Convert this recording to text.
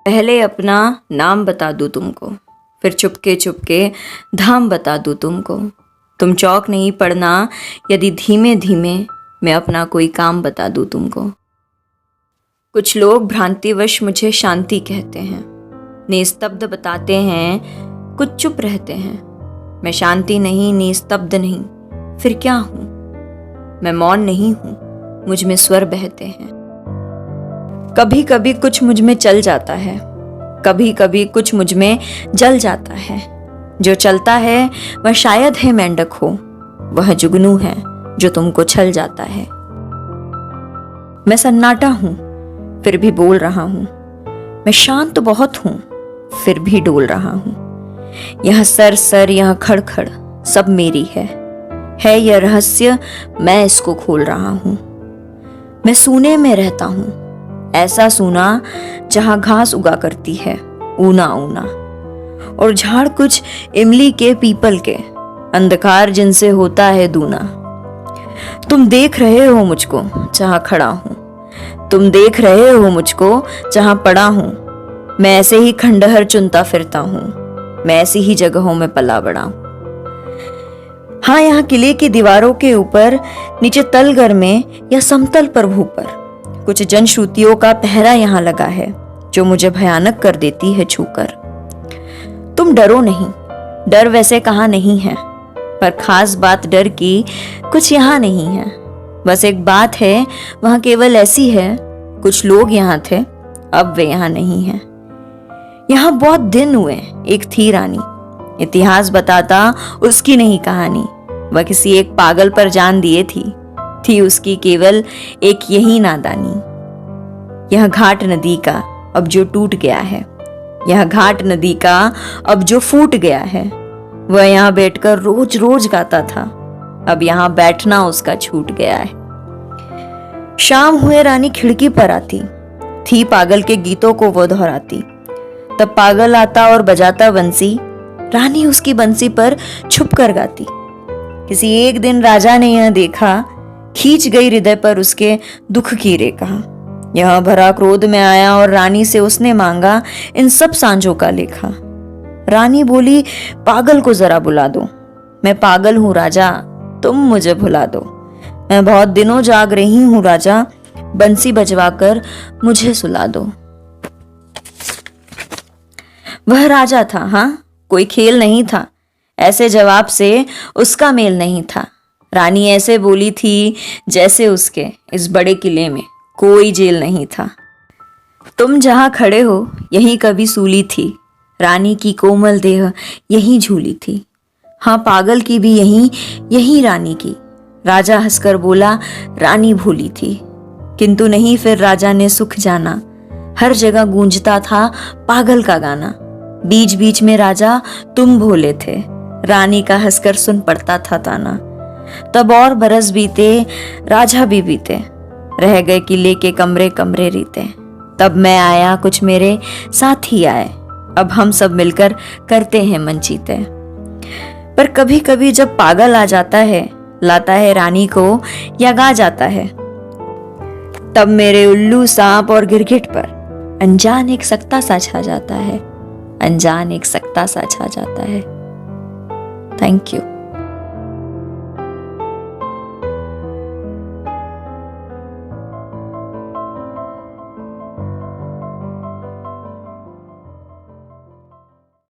पहले अपना नाम बता दूँ तुमको, फिर चुपके चुपके धाम बता दूँ तुमको। तुम चौक नहीं पड़ना यदि धीमे धीमे मैं अपना कोई काम बता दूँ तुमको। कुछ लोग भ्रांतिवश मुझे शांति कहते हैं, निस्तब्ध बताते हैं, कुछ चुप रहते हैं। मैं शांति नहीं, निस्तब्ध नहीं, फिर क्या हूँ? मैं मौन नहीं हूँ, मुझ में स्वर बहते हैं। कभी कभी कुछ मुझ में चल जाता है, कभी कभी कुछ मुझ में जल जाता है। जो चलता है वह शायद है मेंढक हो, वह जुगनू है जो तुमको छल जाता है। मैं सन्नाटा हूं फिर भी बोल रहा हूं, मैं शांत बहुत हूं फिर भी डोल रहा हूं। यह सर सर, यह खड़ खड़ सब मेरी है यह रहस्य, मैं इसको खोल रहा हूं। मैं सूने में रहता हूं, ऐसा सूना जहां घास उगा करती है ऊना ऊना, और झाड़ कुछ इमली के पीपल के, अंधकार जिनसे होता है दूना। तुम देख रहे हो मुझको जहां खड़ा हूं, तुम देख रहे हो मुझको जहां पड़ा हूं। मैं ऐसे ही खंडहर चुनता फिरता हूं, मैं ऐसी ही जगहों में पला बड़ा हूं। हाँ, यहाँ किले की दीवारों के ऊपर, नीचे तलगर में या समतल प्रभु पर कुछ जनश्रुतियों का पहरा यहाँ लगा है जो मुझे भयानक कर देती है छूकर। तुम डरो नहीं, डर वैसे कहाँ नहीं है, पर खास बात डर की कुछ यहाँ नहीं है। बस एक बात है, वहाँ केवल ऐसी है, कुछ लोग यहाँ थे, अब वे यहाँ नहीं हैं। यहाँ बहुत दिन हुए, एक थी रानी, इतिहास बताता उसकी नहीं कहानी। वह किसी एक पागल पर जान दिए थी उसकी केवल एक यही नादानी। यह घाट नदी का अब जो टूट गया है, यह घाट नदी का अब जो फूट गया है। वह यहाँ बैठकर रोज रोज गाता था, अब यहाँ बैठना उसका छूट गया है। शाम हुए रानी खिड़की पर आती थी, पागल के गीतों को वो दोहराती। तब पागल आता और बजाता बंसी, रानी उसकी बंसी पर छुप कर गाती। किसी एक दिन राजा ने यह देखा, खींच गई हृदय पर उसके दुख की रेखा। यह भरा क्रोध में आया और रानी से उसने मांगा इन सब सांझों का लेखा। रानी बोली, पागल को जरा बुला दो, मैं पागल हूं राजा, तुम मुझे भुला दो। मैं बहुत दिनों जाग रही हूं राजा, बंसी बजवाकर मुझे सुला दो। वह राजा था, हाँ, कोई खेल नहीं था, ऐसे जवाब से उसका मेल नहीं था। रानी ऐसे बोली थी जैसे उसके इस बड़े किले में कोई जेल नहीं था। तुम जहां खड़े हो यहीं कभी सूली थी, रानी की कोमल देह यहीं झूली थी। हाँ, पागल की भी यहीं रानी की। राजा हंसकर बोला, रानी भूली थी, किंतु नहीं, फिर राजा ने सुख जाना। हर जगह गूंजता था पागल का गाना। बीच बीच में राजा तुम भोले थे, रानी का हंसकर सुन पड़ता था ताना। तब और बरस बीते, राजा भी बीते, रह गए किले के कमरे कमरे रीते। तब मैं आया, कुछ मेरे साथ ही आए, अब हम सब मिलकर करते हैं मन जीते। पर कभी कभी जब पागल आ जाता है, लाता है रानी को या गा जाता है, तब मेरे उल्लू, सांप और गिरगिट पर अनजान एक सख्ता सा छा जाता है, अनजान एक सख्ता सा छा जाता है। Thank you.